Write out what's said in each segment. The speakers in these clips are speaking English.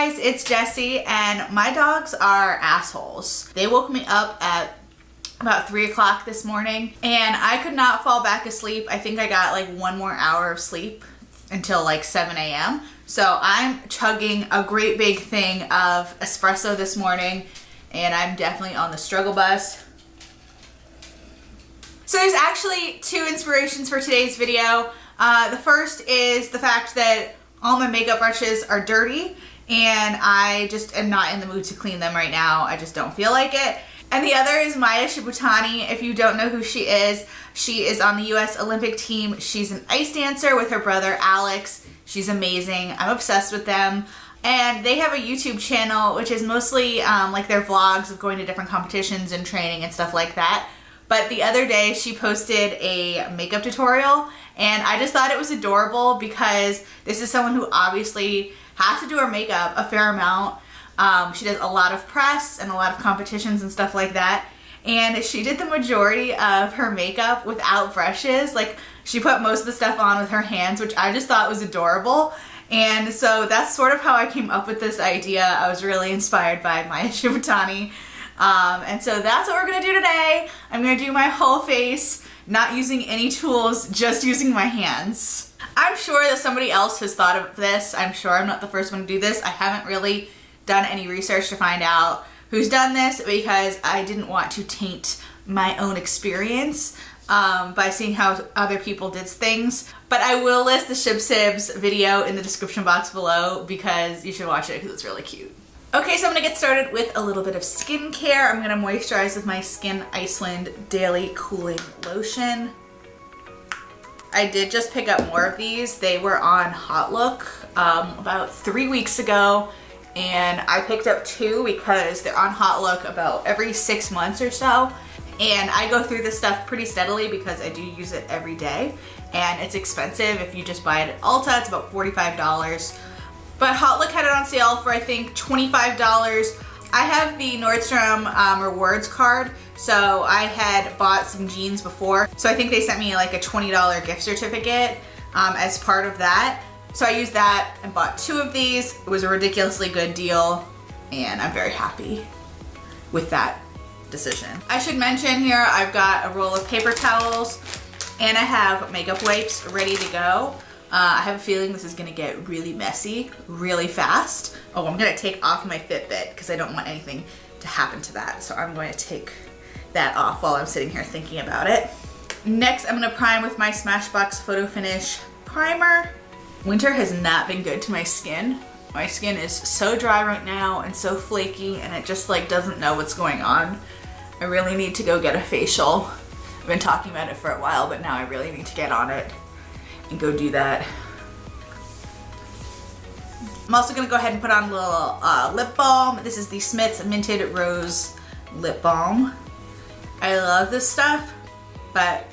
guys, it's Jessie, and my dogs are assholes. They woke me up at about 3 o'clock this morning, and I could not fall back asleep. I think I got like 1 more hour of sleep until like 7 a.m. So I'm chugging a great big thing of espresso this morning, and I'm definitely on the struggle bus. So there's actually 2 inspirations for today's video. The first is the fact that all my makeup brushes are dirty, and I just am not in the mood to clean them right now. I just don't feel like it. And the other is Maya Shibutani. If you don't know who she is on the US Olympic team. She's an ice dancer with her brother Alex. She's amazing. I'm obsessed with them. And they have a YouTube channel, which is mostly like their vlogs of going to different competitions and training and stuff like that. But the other day she posted a makeup tutorial, and I just thought it was adorable because this is someone who obviously has to do her makeup a fair amount. She does a lot of press and a lot of competitions and stuff like that. And she did the majority of her makeup without brushes. Like, she put most of the stuff on with her hands, which I just thought was adorable. And so that's sort of how I came up with this idea. I was really inspired by Maya Shibutani. And so that's what we're gonna do today. I'm gonna do my whole face, not using any tools, just using my hands. I'm sure that somebody else has thought of this. I'm sure I'm not the first one to do this. I haven't really done any research to find out who's done this because I didn't want to taint my own experience by seeing how other people did things. But I will list the Shib Sibs video in the description box below because you should watch it because it's really cute. Okay, so I'm gonna get started with a little bit of skincare. I'm gonna moisturize with my Skyn Iceland Daily Cooling Lotion. I did just pick up more of these. They were on Hot Look about 3 weeks ago, and I picked up 2 because they're on Hot Look about every 6 months or so. And I go through this stuff pretty steadily because I do use it every day, and it's expensive. If you just buy it at Ulta, it's about $45. But Hot Look had it on sale for I think $25. I have the Nordstrom rewards card, so I had bought some jeans before. So I think they sent me like a $20 gift certificate as part of that. So I used that and bought 2 of these. It was a ridiculously good deal, and I'm very happy with that decision. I should mention here I've got a roll of paper towels, and I have makeup wipes ready to go. I have a feeling this is gonna get really messy really fast. Oh, I'm gonna take off my Fitbit because I don't want anything to happen to that. So I'm going to take that off while I'm sitting here thinking about it. Next, I'm gonna prime with my Smashbox Photo Finish Primer. Winter has not been good to my skin. My skin is so dry right now and so flaky, and it just like doesn't know what's going on. I really need to go get a facial. I've been talking about it for a while, but now I really need to get on it and go do that. I'm also gonna go ahead and put on a little lip balm. This is the Smith's Minted Rose Lip Balm. I love this stuff, but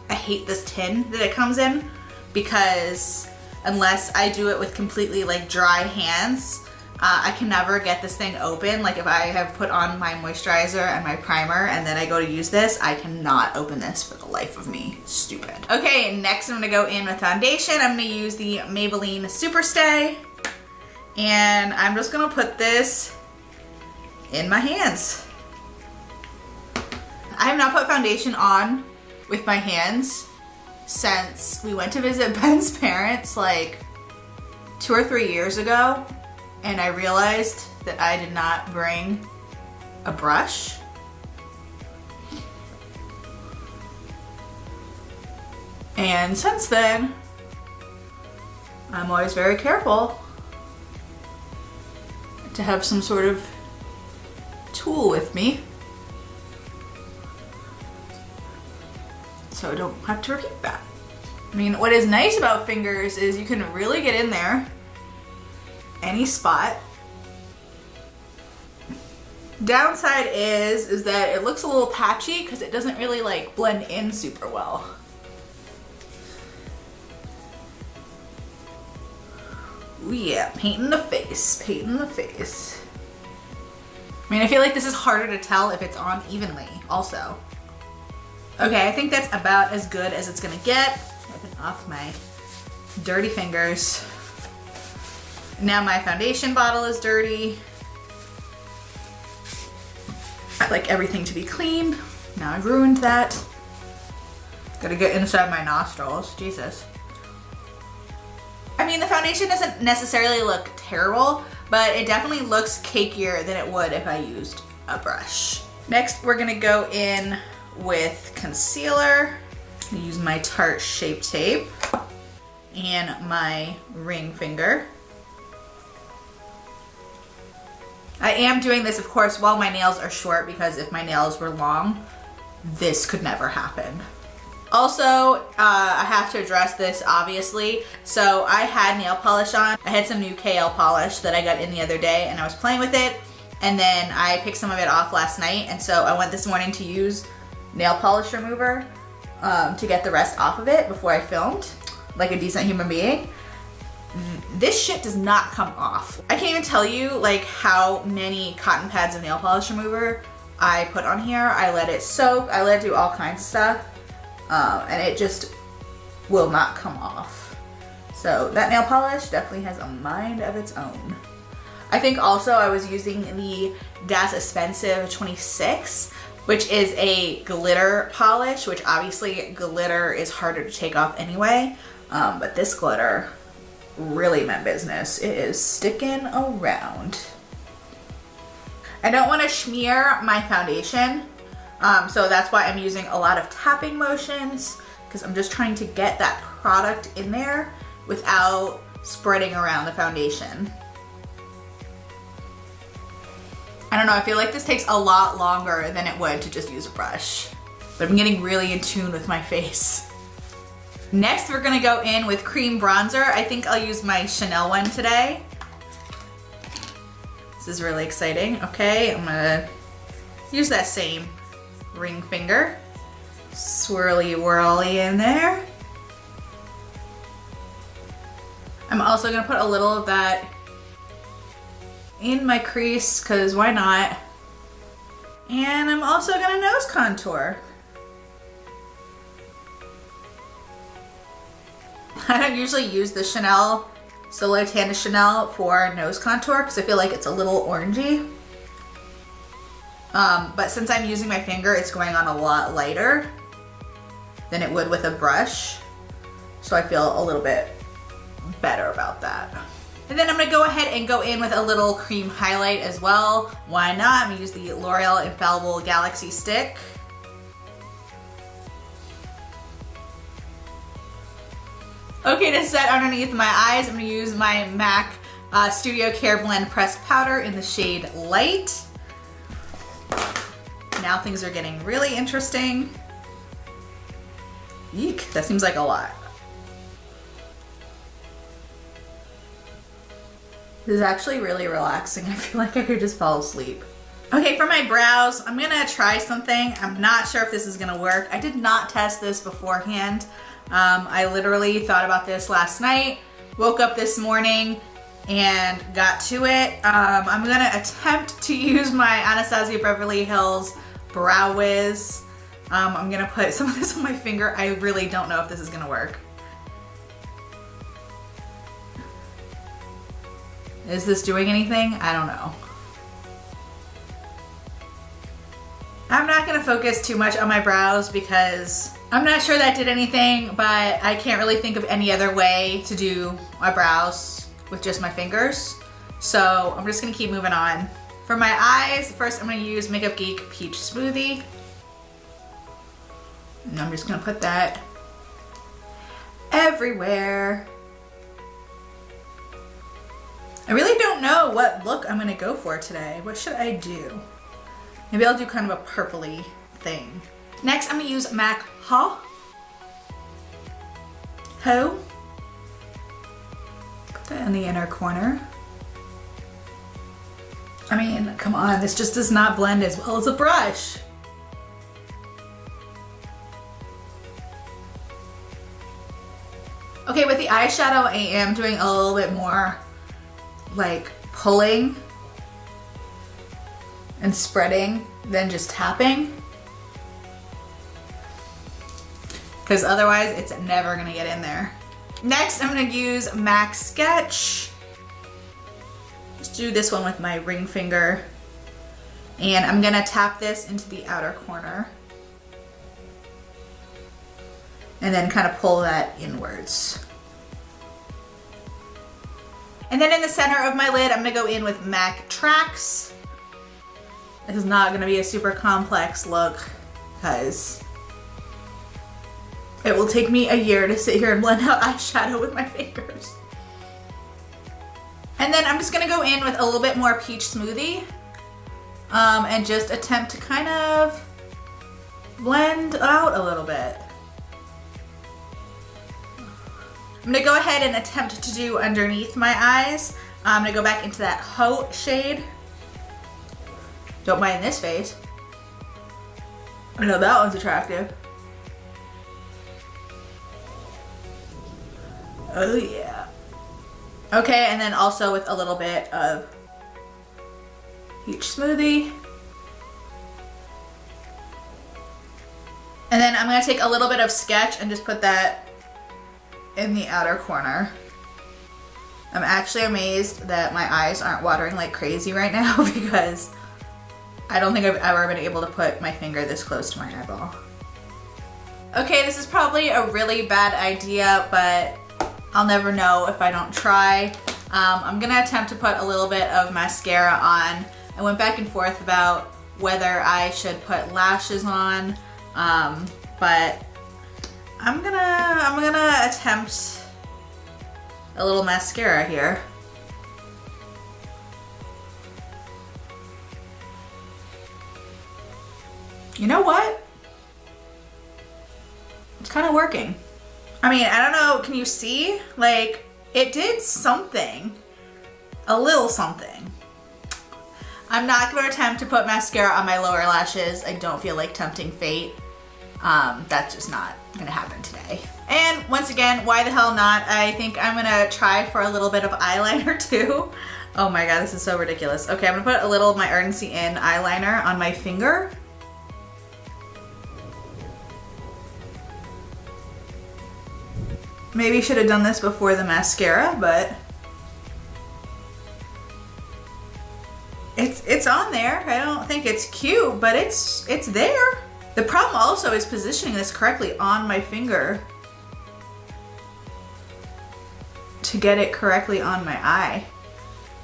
I hate this tin that it comes in because unless I do it with completely like dry hands, I can never get this thing open. Like if I have put on my moisturizer and my primer and then I go to use this, I cannot open this for the life of me. Stupid. Okay, next I'm gonna go in with foundation. I'm gonna use the Maybelline Superstay, and I'm just gonna put this in my hands. I have not put foundation on with my hands since we went to visit Ben's parents like 2 or 3 years ago. And I realized that I did not bring a brush. And since then, I'm always very careful to have some sort of tool with me, so I don't have to repeat that. I mean, what is nice about fingers is you can really get in there any spot. Downside is that it looks a little patchy because it doesn't really like blend in super well. Ooh yeah, paint in the face, paint in the face. I mean, I feel like this is harder to tell if it's on evenly also. Okay, I think that's about as good as it's gonna get. Wiping off my dirty fingers. Now my foundation bottle is dirty. I like everything to be clean. Now I've ruined that. Gotta get inside my nostrils, Jesus. I mean, the foundation doesn't necessarily look terrible, but it definitely looks cakier than it would if I used a brush. Next, we're gonna go in with concealer. I'm gonna use my Tarte Shape Tape and my ring finger. I am doing this, of course, while my nails are short, because if my nails were long, this could never happen. Also, I have to address this, obviously. So I had nail polish on. I had some new KL polish that I got in the other day, and I was playing with it, and then I picked some of it off last night, and so I went this morning to use nail polish remover to get the rest off of it before I filmed, like a decent human being. This shit does not come off. I can't even tell you like how many cotton pads of nail polish remover I put on here. I let it soak, I let it do all kinds of stuff, and it just will not come off. So that nail polish definitely has a mind of its own. I think also I was using the Das Expensive 26, which is a glitter polish, which obviously glitter is harder to take off anyway, but this glitter really meant business. It is sticking around. I don't want to smear my foundation, so that's why I'm using a lot of tapping motions, because I'm just trying to get that product in there without spreading around the foundation. I don't know, I feel like this takes a lot longer than it would to just use a brush, but I'm getting really in tune with my face. Next, we're gonna go in with cream bronzer. I think I'll use my Chanel one today. This is really exciting. Okay, I'm gonna use that same ring finger. Swirly whirly in there. I'm also gonna put a little of that in my crease, because why not? And I'm also gonna nose contour. I don't usually use the Soleil Tan de Chanel for nose contour because I feel like it's a little orangey. But since I'm using my finger, it's going on a lot lighter than it would with a brush. So I feel a little bit better about that. And then I'm gonna go ahead and go in with a little cream highlight as well. Why not? I'm gonna use the L'Oreal Infallible Galaxy Stick. Okay, to set underneath my eyes, I'm gonna use my MAC Studio Careblend Pressed Powder in the shade Light. Now things are getting really interesting. Eek, that seems like a lot. This is actually really relaxing. I feel like I could just fall asleep. Okay, for my brows, I'm gonna try something. I'm not sure if this is gonna work. I did not test this beforehand. I literally thought about this last night, woke up this morning and got to it. I'm gonna attempt to use my Anastasia Beverly Hills Brow Wiz. I'm gonna put some of this on my finger. I really don't know if this is gonna work. Is this doing anything? I don't know. I'm not gonna focus too much on my brows because I'm not sure that did anything, but I can't really think of any other way to do my brows with just my fingers. So I'm just gonna keep moving on. For my eyes, first I'm gonna use Makeup Geek Peach Smoothie. And I'm just gonna put that everywhere. I really don't know what look I'm gonna go for today. What should I do? Maybe I'll do kind of a purpley thing. Next, I'm gonna use MAC Haux. Put that in the inner corner. I mean, come on, this just does not blend as well as a brush. Okay, with the eyeshadow, I am doing a little bit more like pulling and spreading than just tapping, because otherwise it's never gonna get in there. Next, I'm gonna use MAC Sketch. just do this one with my ring finger. And I'm gonna tap this into the outer corner. And then kind of pull that inwards. And then in the center of my lid, I'm gonna go in with MAC Trax. This is not gonna be a super complex look because it will take me a year to sit here and blend out eyeshadow with my fingers. And then I'm just gonna go in with a little bit more Peach Smoothie and just attempt to kind of blend out a little bit. I'm gonna go ahead and attempt to do underneath my eyes. I'm gonna go back into that Haux shade. Don't mind this face. I know that one's attractive. Oh yeah. Okay, and then also with a little bit of Peach Smoothie. And then I'm gonna take a little bit of Sketch and just put that in the outer corner. I'm actually amazed that my eyes aren't watering like crazy right now because I don't think I've ever been able to put my finger this close to my eyeball. Okay, this is probably a really bad idea, but I'll never know if I don't try. I'm gonna attempt to put a little bit of mascara on. I went back and forth about whether I should put lashes on, but I'm gonna attempt a little mascara here. You know what? It's kind of working. I mean, I don't know, can you see? Like, it did something. A little something. I'm not gonna attempt to put mascara on my lower lashes. I don't feel like tempting fate. That's just not gonna happen today. And once again, why the hell not? I think I'm gonna try for a little bit of eyeliner too. Oh my god, this is so ridiculous. Okay, I'm gonna put a little of my Urgency In eyeliner on my finger. Maybe should have done this before the mascara, but it's on there. I don't think it's cute, but it's there. The problem also is positioning this correctly on my finger to get it correctly on my eye.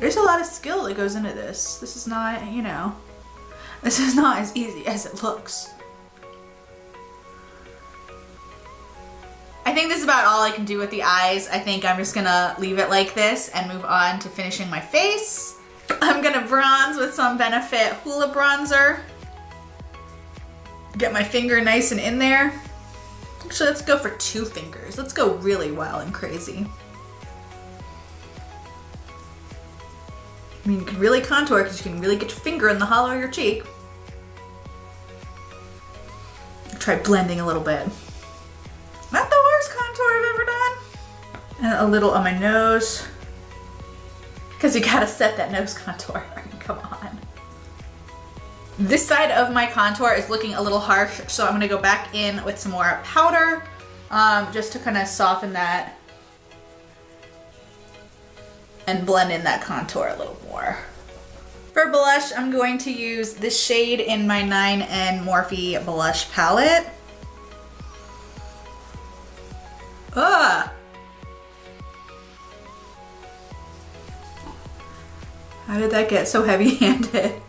There's a lot of skill that goes into this. This is not, you know, this is not as easy as it looks. I think this is about all I can do with the eyes. I think I'm just gonna leave it like this and move on to finishing my face. I'm gonna bronze with some Benefit Hoola bronzer. Get my finger nice and in there. Actually, let's go for 2 fingers. Let's go really wild and crazy. I mean, you can really contour because you can really get your finger in the hollow of your cheek. Try blending a little bit. Not the worst contour I've ever done. And a little on my nose. Because you gotta set that nose contour. I mean, come on. This side of my contour is looking a little harsh, so I'm gonna go back in with some more powder just to kind of soften that and blend in that contour a little more. For blush, I'm going to use this shade in my 9N Morphe blush palette. Ugh! How did that get so heavy-handed?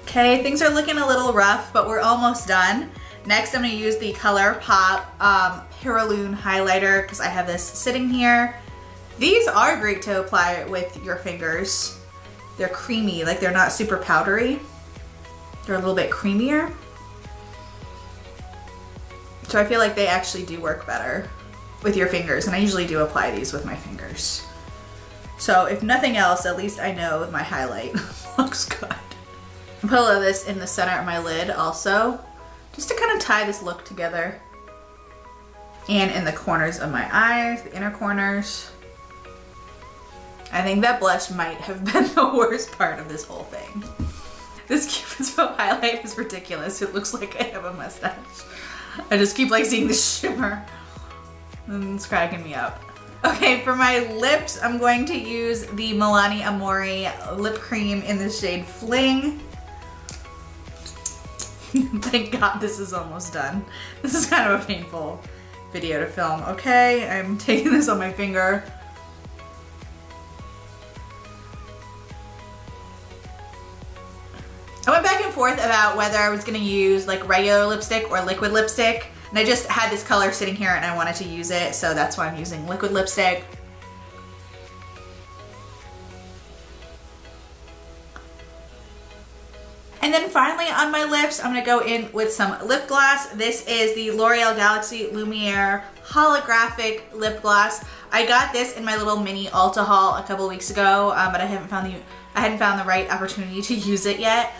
Okay, things are looking a little rough, but we're almost done. Next, I'm gonna use the ColourPop Perilune highlighter because I have this sitting here. These are great to apply with your fingers. They're creamy, like they're not super powdery. They're a little bit creamier. So I feel like they actually do work better with your fingers, and I usually do apply these with my fingers. So if nothing else, at least I know my highlight looks good. I'll put a little of this in the center of my lid also, just to kind of tie this look together. And in the corners of my eyes, the inner corners. I think that blush might have been the worst part of this whole thing. This Cupid's bow highlight is ridiculous. It looks like I have a mustache. I just keep like seeing the shimmer. And it's cracking me up. Okay, for my lips, I'm going to use the Milani Amore lip cream in the shade Fling. Thank God this is almost done. This is kind of a painful video to film. Okay, I'm taking this on my finger. I went back and forth about whether I was gonna use like regular lipstick or liquid lipstick. And I just had this color sitting here and I wanted to use it, so that's why I'm using liquid lipstick. And then finally on my lips, I'm gonna go in with some lip gloss. This is the L'Oreal Galaxy Lumiere Holographic Lip Gloss. I got this in my little mini Ulta haul a couple weeks ago, but I hadn't found the right opportunity to use it yet.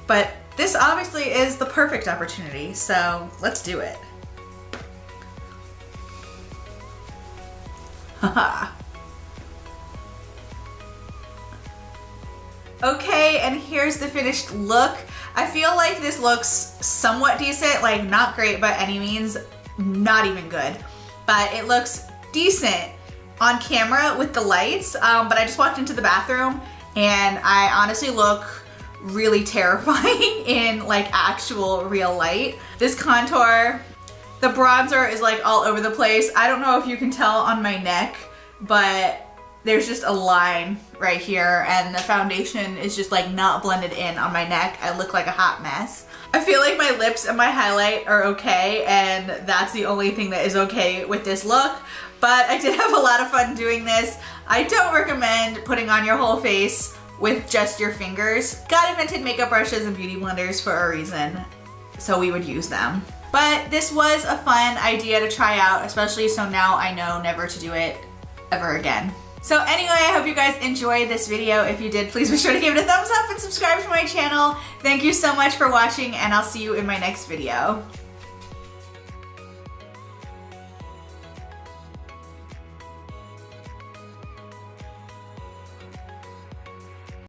But this obviously is the perfect opportunity, so let's do it. Haha. Okay, and here's the finished look. I feel like this looks somewhat decent, like not great by any means, not even good, but it looks decent on camera with the lights, but I just walked into the bathroom and I honestly look really terrifying in like actual real light. This contour, the bronzer is like all over the place. I don't know if you can tell on my neck, but there's just a line right here and the foundation is just like not blended in on my neck. I look like a hot mess. I feel like my lips and my highlight are okay, and that's the only thing that is okay with this look, but I did have a lot of fun doing this. I don't recommend putting on your whole face with just your fingers. God invented makeup brushes and beauty blenders for a reason, so we would use them. But this was a fun idea to try out, especially so now I know never to do it ever again. So anyway, I hope you guys enjoyed this video. If you did, please be sure to give it a thumbs up and subscribe to my channel. Thank you so much for watching, and I'll see you in my next video.